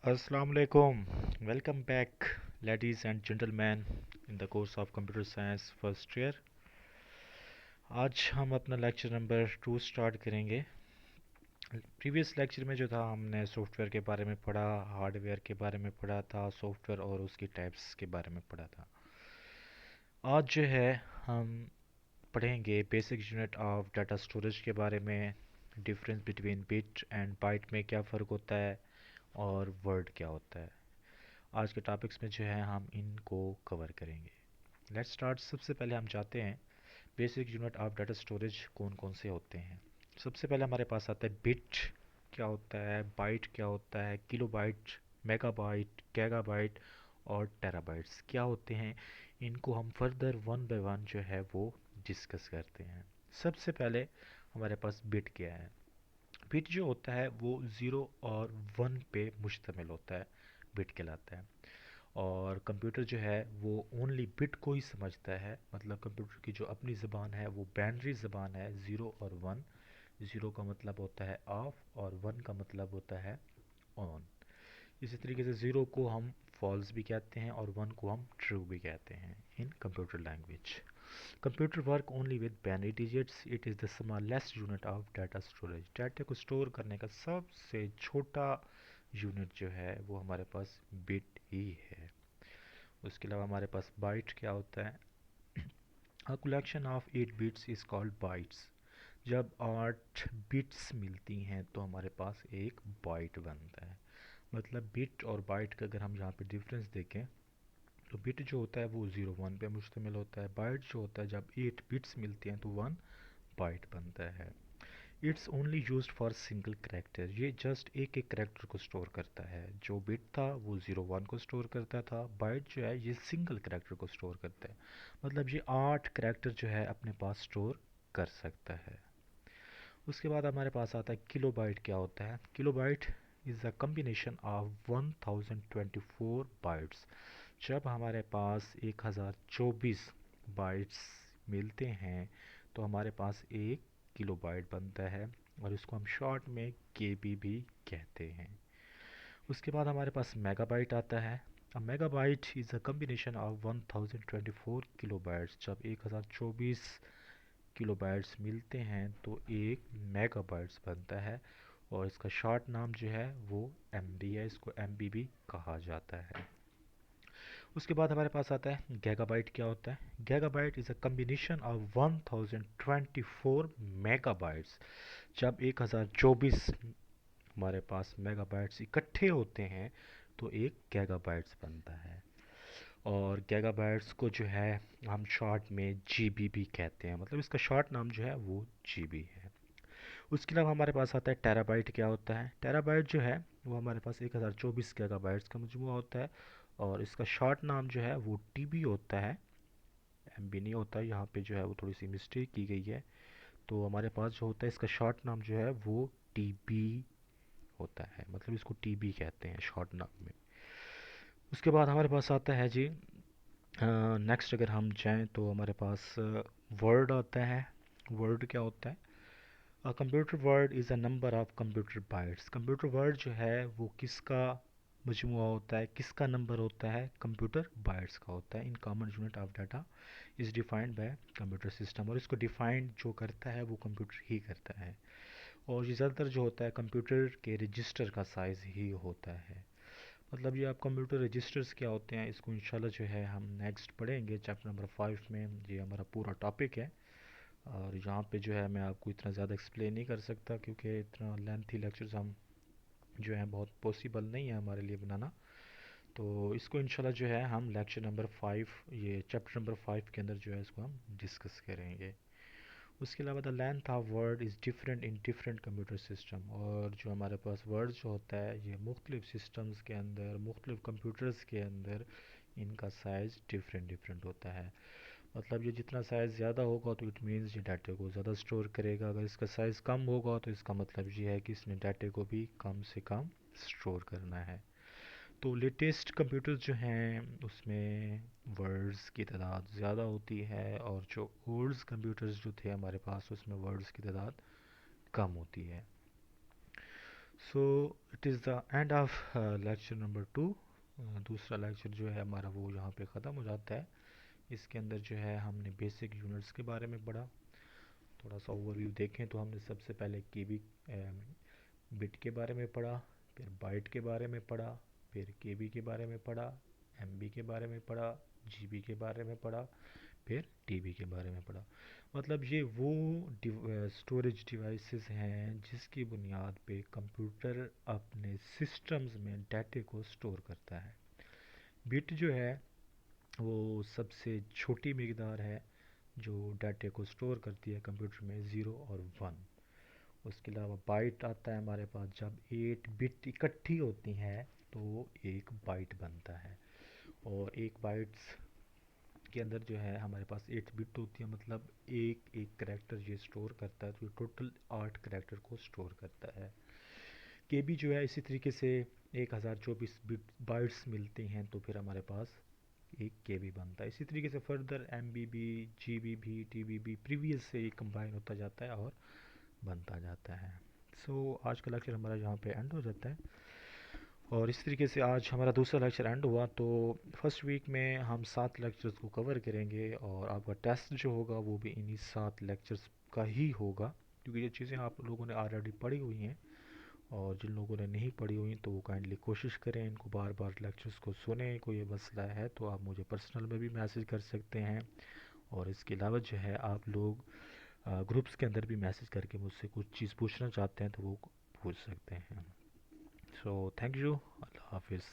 Assalamu alaikum. Welcome back, ladies and gentlemen, in the course of Computer Science first year. आज हम अपना lecture number 2 start करेंगे। Previous lecture में जो था हमने सॉफ्टवेयर के बारे में पढ़ा, हार्डवेयर के बारे में पढ़ा था, सॉफ्टवेयर और उसकी टाइप्स के बारे में पढ़ा था। आज जो है हम पढ़ेंगे basic unit of data storage के बारे में, difference between bit and byte में क्या फ़र्क होता है और वर्ड क्या होता है। आज के टॉपिक्स में जो है हम इनको कवर करेंगे। Let's start. सबसे पहले हम जाते हैं basic unit of data storage कौन कौन से होते हैं। सबसे पहले हमारे पास आता है बिट क्या होता है, बाइट क्या होता है, kilo byte, mega byte, giga byte और टेराबाइट्स क्या होते हैं। इनको हम फर्दर वन बाय वन जो है वो डिस्कस करते हैं। सबसे पहले हमारे पास बिट क्या है। बिट जो होता है वो ज़ीरो और वन पे मुश्तमिल होता है, बिट कहलाता है। और कंप्यूटर जो है वो ओनली बिट को ही समझता है, मतलब कंप्यूटर की जो अपनी ज़बान है वो बाइनरी ज़बान है, ज़ीरो और वन। ज़ीरो का मतलब होता है ऑफ और वन का मतलब होता है ऑन। इसी तरीके से ज़ीरो को हम फॉल्स भी कहते हैं और वन को हम ट्रू भी कहते हैं इन computer language. Computer work only with binary digits. It is the smallest unit of data storage. Data को स्टोर करने का सबसे छोटा यूनिट जो है वो हमारे पास बिट ही है। उसके अलावा हमारे पास बाइट क्या होता है। A collection of 8 bits is called bytes. जब 8 बिट्स मिलती हैं तो हमारे पास एक बाइट बनता है। मतलब बिट और बाइट का अगर हम यहाँ पे डिफरेंस देखें तो बिट जो होता है वो ज़ीरो वन पे मुश्तमिल होता है। बाइट जो होता है जब 8 बिट्स मिलती हैं तो वन बाइट बनता है। It's only used for single character. ये जस्ट एक एक करेक्टर को स्टोर करता है। जो बिट था वो ज़ीरो वन को स्टोर करता था, बाइट जो है ये सिंगल करेक्टर को स्टोर करता है। मतलब ये 8 करेक्टर जो है अपने पास स्टोर कर सकता है। उसके बाद हमारे पास आता है किलो बाइट क्या होता है। Kilo bite is a combination of 1024 bytes. जब हमारे पास 1024 बाइट्स मिलते हैं तो हमारे पास एक किलो बाइट बनता है और इसको हम शॉर्ट में केबी भी कहते हैं। उसके बाद हमारे पास मेगाबाइट आता है। A megabyte is a combination of 1024 kilo bytes. जब 1024 किलो बाइट्स मिलते हैं तो एक मेगाबाइट्स बनता है और इसका शॉर्ट नाम जो है वो एम बी है, इसको एम बी भी कहा जाता है। उसके बाद हमारे पास आता है गैगाबाइट क्या होता है। Gigabyte is a combination of 1024 megabytes. जब 1024 हमारे पास मेगाबाइट्स इकट्ठे होते हैं तो एक गैगाबाइट्स बनता है। और गैगाबाइट्स को जो है हम शॉर्ट में जीबी भी कहते हैं, मतलब इसका शॉर्ट नाम जो है वो जीबी है। उसके अलावा हमारे पास आता है टेराबाइट क्या होता है। टेराबाइट जो है वो हमारे पास 1024 गीगाबाइट्स का मजमूआ होता है और इसका शॉर्ट नाम जो है वो टीबी होता है, एमबी नहीं होता। यहाँ पे जो है वो थोड़ी सी मिस्टेक की गई है। तो हमारे पास जो होता है इसका शॉर्ट नाम जो है वो टीबी होता है, मतलब इसको टीबी कहते हैं शॉर्ट नाम में। उसके बाद हमारे पास आता है जी नेक्स्ट, अगर हम जाएँ तो हमारे पास वर्ड आता है। वर्ड क्या होता है। Computer word is a number of computer bytes. Computer word जो है वो किसका मजमुआ होता है, किसका नंबर होता है, कंप्यूटर बाइट्स का होता है। In common unit of data is defined by computer system. और इसको डिफाइंड जो करता है वो कंप्यूटर ही करता है। और ये ज़्यादातर जो होता है कंप्यूटर के रजिस्टर का साइज़ ही होता है। मतलब ये आप कंप्यूटर रजिस्टर्स क्या होते हैं इसको इंशाल्लाह जो है हम नेक्स्ट पढ़ेंगे चैप्टर नंबर 5 में। ये हमारा पूरा टॉपिक है और यहाँ पे जो है मैं आपको इतना ज़्यादा एक्सप्लेन नहीं कर सकता क्योंकि इतना लेंथी लेक्चर्स हम जो है बहुत पॉसिबल नहीं है हमारे लिए बनाना। तो इसको इंशाल्लाह जो है हम लेक्चर नंबर 5, ये चैप्टर नंबर 5 के अंदर जो है इसको हम डिस्कस करेंगे। उसके अलावा the length of word is different in different computer system. और जो हमारे पास वर्ड जो होता है ये मुख्तलिफ सिस्टम्स के अंदर, मुख्तलिफ कंप्यूटर्स के अंदर इनका साइज़ डिफरेंट डिफरेंट होता है। मतलब ये जितना साइज़ ज़्यादा होगा तो इट मीन्स ये डाटे को ज़्यादा स्टोर करेगा। अगर इसका साइज़ कम होगा तो इसका मतलब ये है कि इसने डाटे को भी कम से कम स्टोर करना है। तो लेटेस्ट कंप्यूटर्स जो हैं उसमें वर्ड्स की तादाद ज़्यादा होती है और जो ओल्ड कंप्यूटर्स जो थे हमारे पास उसमें वर्ड्स की तादाद कम होती है। So it is the and of lecture number 2. دوسرا لیکچر جو ہے ہمارا وہ یہاں پہ ختم ہو جاتا ہے. اس کے اندر جو ہے ہم نے بیسک یونٹس کے بارے میں پڑھا. تھوڑا سا اوور ویو دیکھیں تو ہم نے سب سے پہلے کے بی بٹ کے بارے میں پڑھا، پھر بائٹ کے بارے میں پڑھا، پھر کے بی کے بارے میں پڑھا، ایم بی کے بارے میں پڑھا، جی بی کے بارے میں پڑھا، پھر ٹی بی کے بارے میں پڑھا. مطلب یہ وہ اسٹوریج ڈیوائسز ہیں جس کی بنیاد پہ کمپیوٹر اپنے سسٹمز میں ڈیٹے کو سٹور کرتا ہے. بٹ جو ہے وہ سب سے چھوٹی مقدار ہے جو ڈیٹے کو سٹور کرتی ہے کمپیوٹر میں، 0 اور 1. اس کے علاوہ بائٹ آتا ہے ہمارے پاس. جب 8 بٹ اکٹھی ہوتی ہیں تو ایک بائٹ بنتا ہے، اور ایک بائٹس کے اندر جو ہے ہمارے پاس 8 بٹ ہوتی ہے. مطلب ایک ایک کریکٹر یہ سٹور کرتا ہے، تو یہ ٹوٹل 8 کریکٹر کو سٹور کرتا ہے. کے بی جو ہے اسی طریقے سے 1024 بٹ بائٹس ملتی ہیں تو پھر ہمارے پاس ایک کے بی بنتا ہے. اسی طریقے سے further M B B, G B بھی، ٹی بی بھی پریویس سے کمبائن ہوتا جاتا ہے اور بنتا جاتا ہے. سو آج کا لیکچر ہمارا یہاں پہ اینڈ ہو جاتا ہے، اور اس طریقے سے آج ہمارا دوسرا لیکچر اینڈ ہوا. تو فرسٹ ویک میں ہم 7 لیکچرز کو کور کریں گے، اور آپ کا ٹیسٹ جو ہوگا وہ بھی انہی 7 لیکچرز کا ہی ہوگا، کیونکہ یہ چیزیں آپ لوگوں نے آلریڈی پڑھی ہوئی ہیں. اور جن لوگوں نے نہیں پڑھی ہوئی تو وہ کائنڈلی کوشش کریں ان کو بار بار لیکچرز کو سنیں. کوئی یہ مسئلہ ہے تو آپ مجھے پرسنل میں بھی میسج کر سکتے ہیں، اور اس کے علاوہ جو ہے آپ لوگ گروپس کے اندر بھی میسج کر کے مجھ سے کچھ چیز پوچھنا چاہتے ہیں تو وہ پوچھ سکتے ہیں. So thank you. اللہ حافظ.